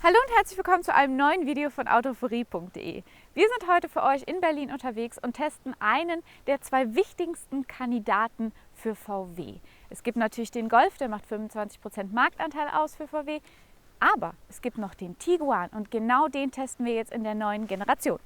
Hallo und herzlich willkommen zu einem neuen Video von autoforie.de. Wir sind heute für euch in Berlin unterwegs und testen einen der zwei wichtigsten Kandidaten für VW. Es gibt natürlich den Golf, der macht 25% Marktanteil aus für VW, aber es gibt noch den Tiguan und genau den testen wir jetzt in der neuen Generation.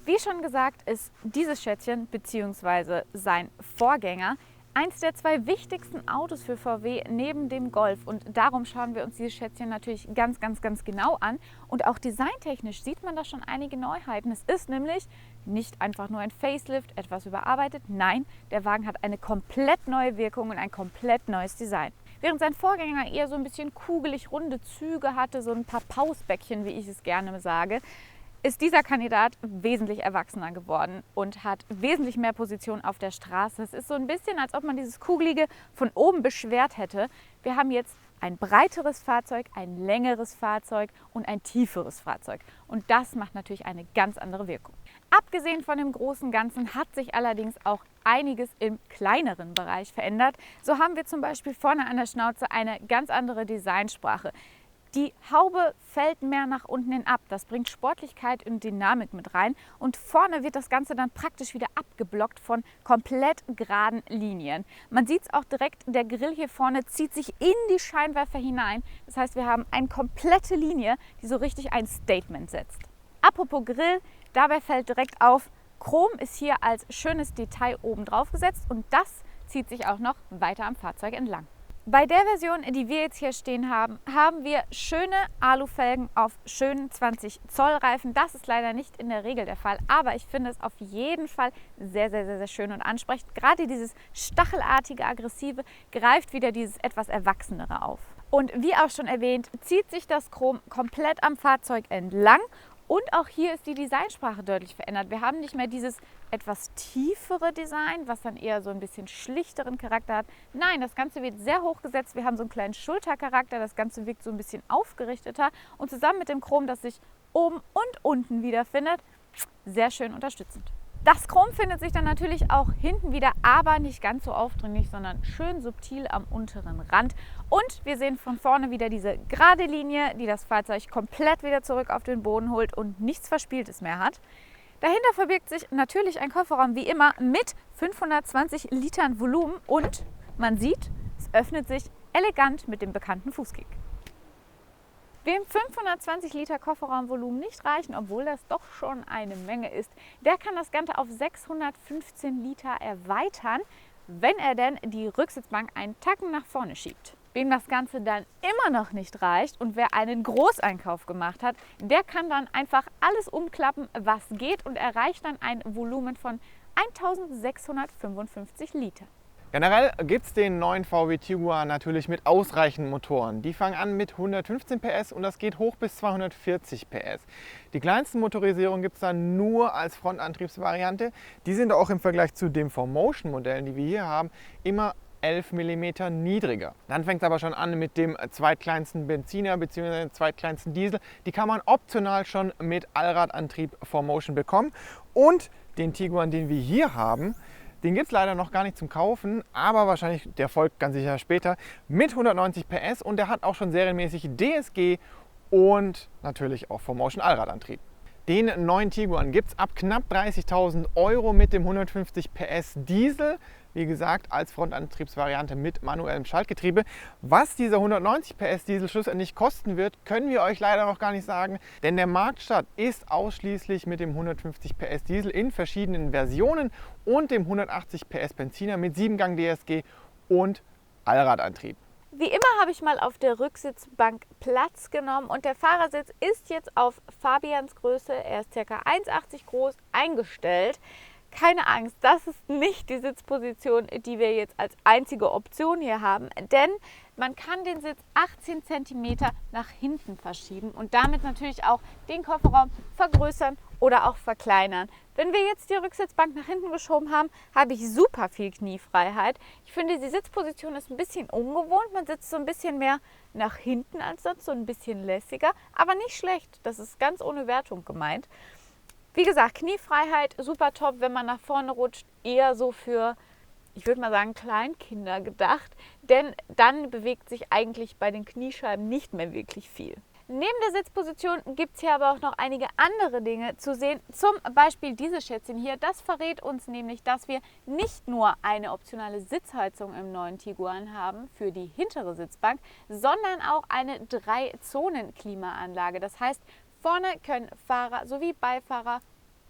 Wie schon gesagt, ist dieses Schätzchen bzw. sein Vorgänger eins der zwei wichtigsten Autos für VW neben dem Golf. Und darum schauen wir uns dieses Schätzchen natürlich ganz genau an. Und auch designtechnisch sieht man da schon einige Neuheiten. Es ist nämlich nicht einfach nur ein Facelift, etwas überarbeitet. Nein, der Wagen hat eine komplett neue Wirkung und ein komplett neues Design. Während sein Vorgänger eher so ein bisschen kugelig runde Züge hatte, so ein paar Pausbäckchen, wie ich es gerne sage, ist dieser Kandidat wesentlich erwachsener geworden und hat wesentlich mehr Position auf der Straße. Es ist so ein bisschen, als ob man dieses Kugelige von oben beschwert hätte. Wir haben jetzt ein breiteres Fahrzeug, ein längeres Fahrzeug und ein tieferes Fahrzeug. Und das macht natürlich eine ganz andere Wirkung. Abgesehen von dem großen Ganzen hat sich allerdings auch einiges im kleineren Bereich verändert. So haben wir zum Beispiel vorne an der Schnauze eine ganz andere Designsprache. Die Haube fällt mehr nach unten hin ab. Das bringt Sportlichkeit und Dynamik mit rein. Und vorne wird das Ganze dann praktisch wieder abgeblockt von komplett geraden Linien. Man sieht es auch direkt, der Grill hier vorne zieht sich in die Scheinwerfer hinein. Das heißt, wir haben eine komplette Linie, die so richtig ein Statement setzt. Apropos Grill, dabei fällt direkt auf, Chrom ist hier als schönes Detail oben drauf gesetzt und das zieht sich auch noch weiter am Fahrzeug entlang. Bei der Version, die wir jetzt hier stehen haben, haben wir schöne Alufelgen auf schönen 20 Zoll Reifen. Das ist leider nicht in der Regel der Fall, aber ich finde es auf jeden Fall sehr schön und ansprechend. Gerade dieses stachelartige, aggressive greift wieder dieses etwas Erwachsenere auf. Und wie auch schon erwähnt, zieht sich das Chrom komplett am Fahrzeug entlang. Und auch hier ist die Designsprache deutlich verändert. Wir haben nicht mehr dieses etwas tiefere Design, was dann eher so ein bisschen schlichteren Charakter hat. Nein, das Ganze wird sehr hoch gesetzt. Wir haben so einen kleinen Schultercharakter. Das Ganze wirkt so ein bisschen aufgerichteter. Und zusammen mit dem Chrom, das sich oben und unten wiederfindet, sehr schön unterstützend. Das Chrom findet sich dann natürlich auch hinten wieder, aber nicht ganz so aufdringlich, sondern schön subtil am unteren Rand. Und wir sehen von vorne wieder diese gerade Linie, die das Fahrzeug komplett wieder zurück auf den Boden holt und nichts Verspieltes mehr hat. Dahinter verbirgt sich natürlich ein Kofferraum wie immer mit 520 Litern Volumen und man sieht, es öffnet sich elegant mit dem bekannten Fußkick. Wem 520 Liter Kofferraumvolumen nicht reichen, obwohl das doch schon eine Menge ist, der kann das Ganze auf 615 Liter erweitern, wenn er denn die Rücksitzbank einen Tacken nach vorne schiebt. Wem das Ganze dann immer noch nicht reicht und wer einen Großeinkauf gemacht hat, der kann dann einfach alles umklappen, was geht und erreicht dann ein Volumen von 1655 Liter. Generell gibt es den neuen VW Tiguan natürlich mit ausreichenden Motoren. Die fangen an mit 115 PS und das geht hoch bis 240 PS. Die kleinsten Motorisierungen gibt es dann nur als Frontantriebsvariante. Die sind auch im Vergleich zu den 4Motion-Modellen, die wir hier haben, immer 11 mm niedriger. Dann fängt es aber schon an mit dem zweitkleinsten Benziner bzw. dem zweitkleinsten Diesel. Die kann man optional schon mit Allradantrieb 4Motion bekommen. Und den Tiguan, den wir hier haben, den gibt es leider noch gar nicht zum Kaufen, aber wahrscheinlich, der folgt ganz sicher später, mit 190 PS und der hat auch schon serienmäßig DSG und natürlich auch 4Motion Allradantrieb. Den neuen Tiguan gibt es ab knapp 30.000 € mit dem 150 PS Diesel, wie gesagt, als Frontantriebsvariante mit manuellem Schaltgetriebe. Was dieser 190 PS Diesel schlussendlich kosten wird, können wir euch leider noch gar nicht sagen, denn der Marktstart ist ausschließlich mit dem 150 PS Diesel in verschiedenen Versionen und dem 180 PS Benziner mit 7-Gang DSG und Allradantrieb. Wie immer habe ich mal auf der Rücksitzbank Platz genommen und der Fahrersitz ist jetzt auf Fabians Größe, er ist ca. 1,80 groß, eingestellt. keine Angst, das ist nicht die Sitzposition, die wir jetzt als einzige Option hier haben, denn man kann den Sitz 18 cm nach hinten verschieben und damit natürlich auch den Kofferraum vergrößern oder auch verkleinern. Wenn wir jetzt die Rücksitzbank nach hinten geschoben haben, habe ich super viel Kniefreiheit. Ich finde, die Sitzposition ist ein bisschen ungewohnt. Man sitzt so ein bisschen mehr nach hinten als sonst, so ein bisschen lässiger, aber nicht schlecht. Das ist ganz ohne Wertung gemeint. Wie gesagt, Kniefreiheit super top, wenn man nach vorne rutscht, eher so für, ich würde mal sagen, Kleinkinder gedacht, denn dann bewegt sich eigentlich bei den Kniescheiben nicht mehr wirklich viel. Neben der Sitzposition gibt es hier aber auch noch einige andere Dinge zu sehen. Zum Beispiel dieses Schätzchen hier. Das verrät uns nämlich, dass wir nicht nur eine optionale Sitzheizung im neuen Tiguan haben für die hintere Sitzbank, sondern auch eine 3-Zonen-Klimaanlage. Das heißt, vorne können Fahrer sowie Beifahrer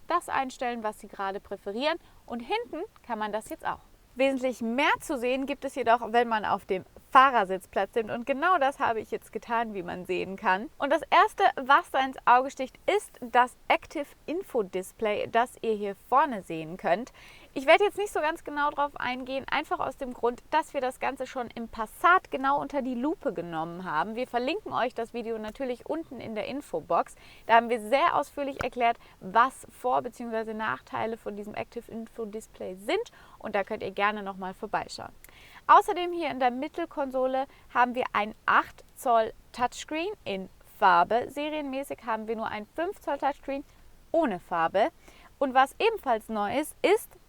das einstellen, was sie gerade präferieren. Und hinten kann man das jetzt auch. Wesentlich mehr zu sehen gibt es jedoch, wenn man auf dem Fahrersitz Platz nimmt. Und genau das habe ich jetzt getan, wie man sehen kann. Und das erste, was da ins Auge sticht, ist das Active Info Display, das ihr hier vorne sehen könnt. Ich werde jetzt nicht so ganz genau darauf eingehen, einfach aus dem Grund, dass wir das Ganze schon im Passat genau unter die Lupe genommen haben. Wir verlinken euch das Video natürlich unten in der Infobox. Da haben wir sehr ausführlich erklärt, was Vor- bzw. Nachteile von diesem Active Info Display sind. Und da könnt ihr gerne nochmal vorbeischauen. Außerdem hier in der Mittelkonsole haben wir ein 8 Zoll Touchscreen in Farbe. Serienmäßig haben wir nur ein 5 Zoll Touchscreen ohne Farbe. Und was ebenfalls neu ist,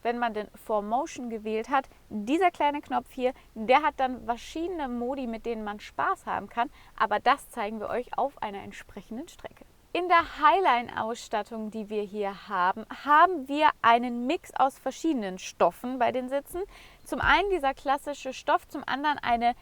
wenn man den 4Motion gewählt hat, dieser kleine Knopf hier, der hat dann verschiedene Modi, mit denen man Spaß haben kann. Aber das zeigen wir euch auf einer entsprechenden Strecke. In der Highline-Ausstattung, die wir hier haben, haben wir einen Mix aus verschiedenen Stoffen bei den Sitzen. Zum einen dieser klassische Stoff, zum anderen eine,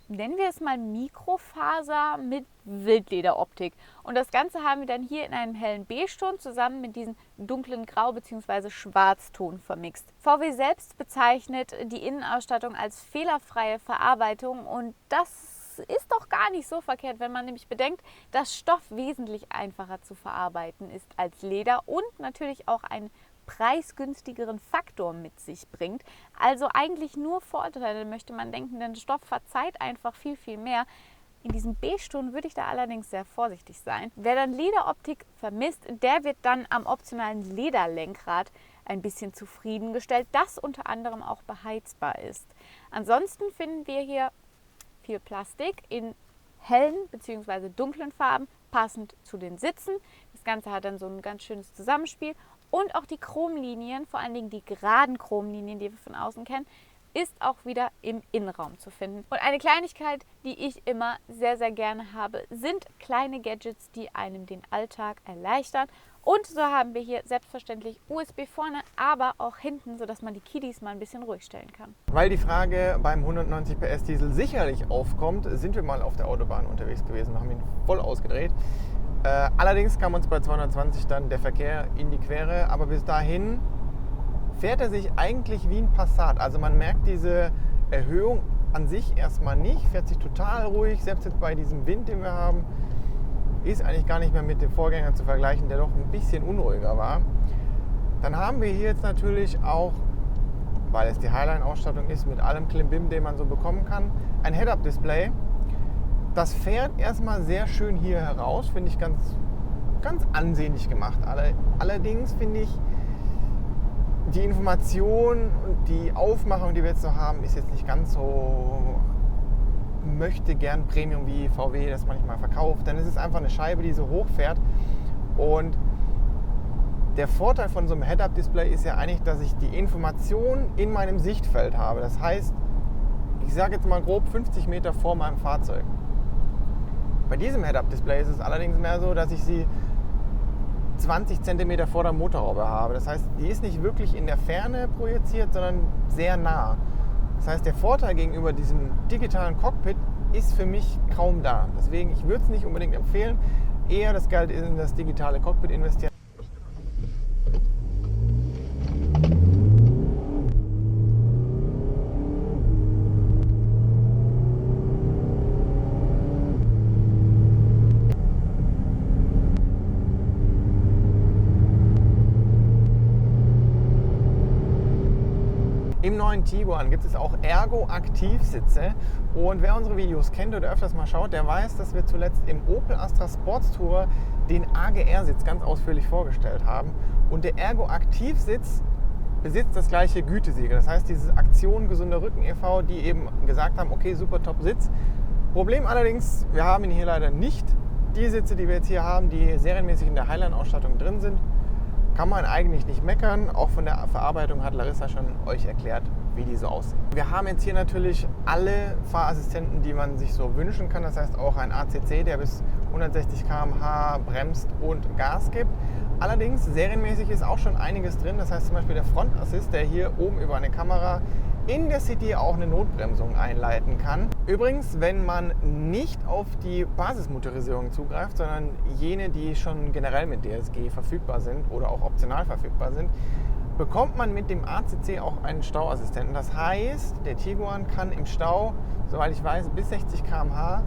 nennen wir es mal Mikrofaser mit Wildlederoptik. Und das Ganze haben wir dann hier in einem hellen Beige-Ton zusammen mit diesem dunklen Grau bzw. Schwarzton vermixt. VW selbst bezeichnet die Innenausstattung als fehlerfreie Verarbeitung und das ist doch gar nicht so verkehrt, wenn man nämlich bedenkt, dass Stoff wesentlich einfacher zu verarbeiten ist als Leder und natürlich auch einen preisgünstigeren Faktor mit sich bringt. Also eigentlich nur Vorteile, möchte man denken, denn Stoff verzeiht einfach viel, viel mehr. In diesem Beige-Ton würde ich da allerdings sehr vorsichtig sein. Wer dann Lederoptik vermisst, der wird dann am optionalen Lederlenkrad ein bisschen zufriedengestellt, das unter anderem auch beheizbar ist. Ansonsten finden wir hier viel Plastik in hellen bzw. dunklen Farben, passend zu den Sitzen. Das Ganze hat dann so ein ganz schönes Zusammenspiel. Und auch die Chromlinien, vor allen Dingen die geraden Chromlinien, die wir von außen kennen, ist auch wieder im Innenraum zu finden. Und eine Kleinigkeit, die ich immer sehr, sehr gerne habe, sind kleine Gadgets, die einem den Alltag erleichtern. Und so haben wir hier selbstverständlich USB vorne, aber auch hinten, sodass man die Kiddies mal ein bisschen ruhig stellen kann. Weil die Frage beim 190 PS Diesel sicherlich aufkommt, sind wir mal auf der Autobahn unterwegs gewesen und haben ihn voll ausgedreht. Allerdings kam uns bei 220 dann der Verkehr in die Quere, aber bis dahin fährt er sich eigentlich wie ein Passat. Also man merkt diese Erhöhung an sich erstmal nicht, fährt sich total ruhig, selbst jetzt bei diesem Wind, den wir haben, ist eigentlich gar nicht mehr mit dem Vorgänger zu vergleichen, der doch ein bisschen unruhiger war. Dann haben wir hier jetzt natürlich auch, weil es die Highline-Ausstattung ist, mit allem Klimbim, den man so bekommen kann, ein Head-Up-Display. Das fährt erstmal sehr schön hier heraus, finde ich ganz ansehnlich gemacht. Allerdings finde ich, die Information und die Aufmachung, die wir jetzt noch haben, ist jetzt nicht ganz so möchte gern Premium wie VW das manchmal verkauft, denn es ist einfach eine Scheibe, die so hoch fährt. Und der Vorteil von so einem Head-Up-Display ist ja eigentlich, dass ich die Information in meinem Sichtfeld habe. Das heißt, ich sage jetzt mal grob 50 Meter vor meinem Fahrzeug. Bei diesem Head-Up-Display ist es allerdings mehr so, dass ich sie 20 cm vor der Motorhaube habe. Das heißt, die ist nicht wirklich in der Ferne projiziert, sondern sehr nah. Das heißt, der Vorteil gegenüber diesem digitalen Cockpit ist für mich kaum da. Deswegen, ich würde es nicht unbedingt empfehlen, eher das Geld in das digitale Cockpit investieren. neuen Tiguan gibt es auch Ergo-Aktivsitze. Und wer unsere Videos kennt oder öfters mal schaut, der weiß, dass wir zuletzt im Opel Astra Sports Tourer den AGR-Sitz ganz ausführlich vorgestellt haben. Und der Ergo-Aktivsitz besitzt das gleiche Gütesiegel. Das heißt, diese Aktion Gesunder Rücken e.V., die eben gesagt haben, okay, super top Sitz. Problem allerdings, wir haben ihn hier leider nicht. Die Sitze, die wir jetzt hier haben, die serienmäßig in der Highline-Ausstattung drin sind, kann man eigentlich nicht meckern. Auch von der Verarbeitung hat Larissa schon euch erklärt, wie die so aussehen. Wir haben jetzt hier natürlich alle Fahrassistenten, die man sich so wünschen kann. Das heißt auch ein ACC, der bis 160 km/h bremst und Gas gibt. Allerdings serienmäßig ist auch schon einiges drin. Das heißt zum Beispiel der Front Assist, der hier oben über eine Kamera in der City auch eine Notbremsung einleiten kann. Übrigens, wenn man nicht auf die Basismotorisierung zugreift, sondern jene, die schon generell mit DSG verfügbar sind oder auch optional verfügbar sind, bekommt man mit dem ACC auch einen Stauassistenten. Das heißt, der Tiguan kann im Stau, soweit ich weiß, bis 60 km/h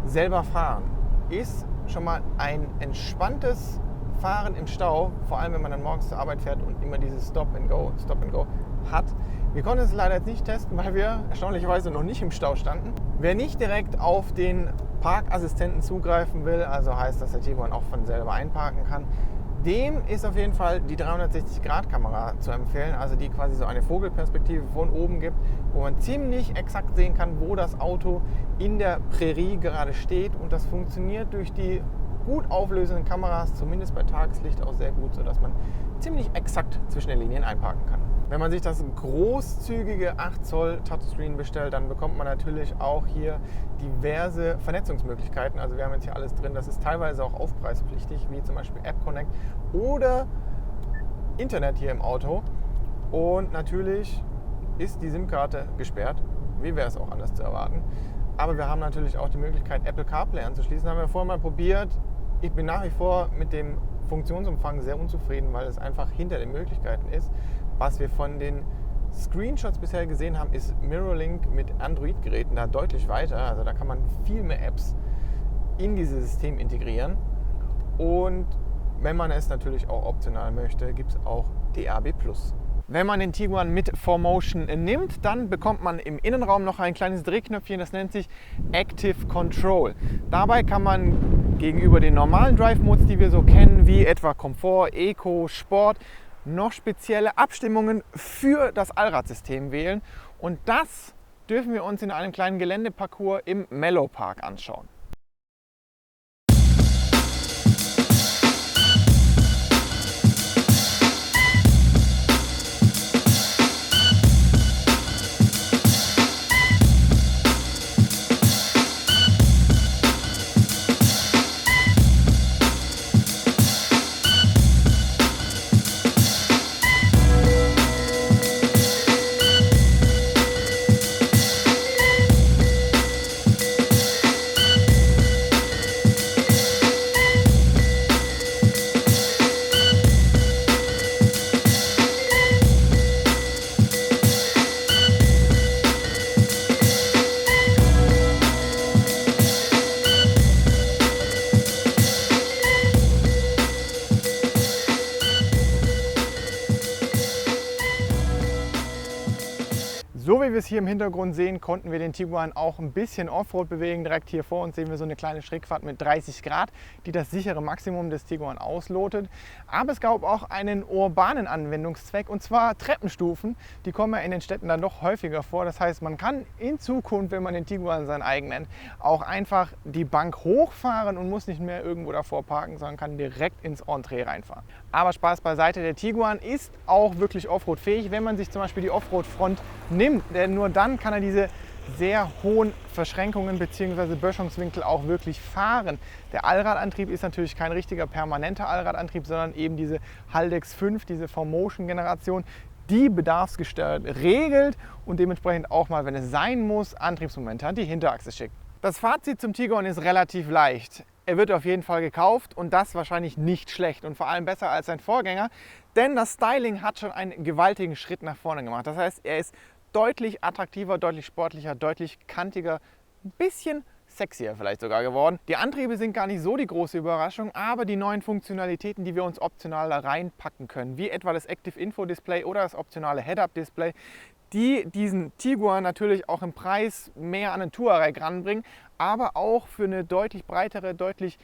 selber fahren. Ist schon mal ein entspanntes Fahren im Stau, vor allem wenn man dann morgens zur Arbeit fährt und immer dieses Stop and Go hat. Wir konnten es leider jetzt nicht testen, weil wir erstaunlicherweise noch nicht im Stau standen. Wer nicht direkt auf den Parkassistenten zugreifen will, also heißt, dass der Tiguan auch von selber einparken kann, dem ist auf jeden Fall die 360-Grad-Kamera zu empfehlen, also die quasi so eine Vogelperspektive von oben gibt, wo man ziemlich exakt sehen kann, wo das Auto in der Prärie gerade steht, und das funktioniert durch die gut auflösenden Kameras, zumindest bei Tageslicht, auch sehr gut, sodass man ziemlich exakt zwischen den Linien einparken kann. Wenn man sich das großzügige 8 Zoll Touchscreen bestellt, dann bekommt man natürlich auch hier diverse Vernetzungsmöglichkeiten. Also wir haben jetzt hier alles drin, das ist teilweise auch aufpreispflichtig, wie zum Beispiel App Connect oder Internet hier im Auto. Und natürlich ist die SIM-Karte gesperrt, wie wäre es auch anders zu erwarten. Aber wir haben natürlich auch die Möglichkeit, Apple CarPlay anzuschließen. Das haben wir vorher mal probiert. Ich bin nach wie vor mit dem Funktionsumfang sehr unzufrieden, weil es einfach hinter den Möglichkeiten ist. Was wir von den Screenshots bisher gesehen haben, ist MirrorLink mit Android-Geräten da deutlich weiter. Also da kann man viel mehr Apps in dieses System integrieren. Und wenn man es natürlich auch optional möchte, gibt es auch DAB+. Wenn man den Tiguan mit 4Motion nimmt, dann bekommt man im Innenraum noch ein kleines Drehknöpfchen, das nennt sich Active Control. Dabei kann man gegenüber den normalen Drive-Modes, die wir so kennen, wie etwa Komfort, Eco, Sport, noch spezielle Abstimmungen für das Allradsystem wählen. Und das dürfen wir uns in einem kleinen Geländeparcours im Mellow Park anschauen. So wie wir es hier im Hintergrund sehen, konnten wir den Tiguan auch ein bisschen Offroad bewegen. Direkt hier vor uns sehen wir so eine kleine Schrägfahrt mit 30 Grad, die das sichere Maximum des Tiguan auslotet. Aber es gab auch einen urbanen Anwendungszweck, und zwar Treppenstufen. Die kommen ja in den Städten dann doch häufiger vor. Das heißt, man kann in Zukunft, wenn man den Tiguan sein eigen nennt, auch einfach die Bank hochfahren und muss nicht mehr irgendwo davor parken, sondern kann direkt ins Entree reinfahren. Aber Spaß beiseite, der Tiguan ist auch wirklich Offroad-fähig, wenn man sich zum Beispiel die Offroad-Front nimmt. Denn nur dann kann er diese sehr hohen Verschränkungen bzw. Böschungswinkel auch wirklich fahren. Der Allradantrieb ist natürlich kein richtiger permanenter Allradantrieb, sondern eben diese Haldex 5, diese 4Motion-Generation, die bedarfsgesteuert regelt und dementsprechend auch mal, wenn es sein muss, Antriebsmomente an die Hinterachse schickt. Das Fazit zum Tiguan ist relativ leicht. Er wird auf jeden Fall gekauft und das wahrscheinlich nicht schlecht und vor allem besser als sein Vorgänger, denn das Styling hat schon einen gewaltigen Schritt nach vorne gemacht. Das heißt, er ist deutlich attraktiver, deutlich sportlicher, deutlich kantiger, ein bisschen sexier vielleicht sogar geworden. Die Antriebe sind gar nicht so die große Überraschung, aber die neuen Funktionalitäten, die wir uns optional da reinpacken können, wie etwa das Active Info Display oder das optionale Head-Up Display, die diesen Tiguan natürlich auch im Preis mehr an den Touareg ranbringen, aber auch für eine deutlich breitere, deutlich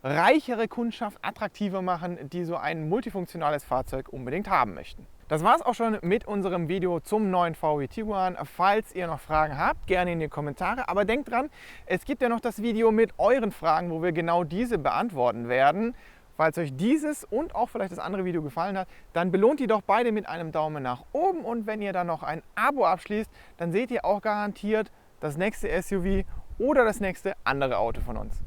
reichere Kundschaft attraktiver machen, die so ein multifunktionales Fahrzeug unbedingt haben möchten. Das war es auch schon mit unserem Video zum neuen VW Tiguan. Falls ihr noch Fragen habt, gerne in die Kommentare. Aber denkt dran, es gibt ja noch das Video mit euren Fragen, wo wir genau diese beantworten werden. Falls euch dieses und auch vielleicht das andere Video gefallen hat, dann belohnt die doch beide mit einem Daumen nach oben. Und wenn ihr dann noch ein Abo abschließt, dann seht ihr auch garantiert das nächste SUV oder das nächste andere Auto von uns.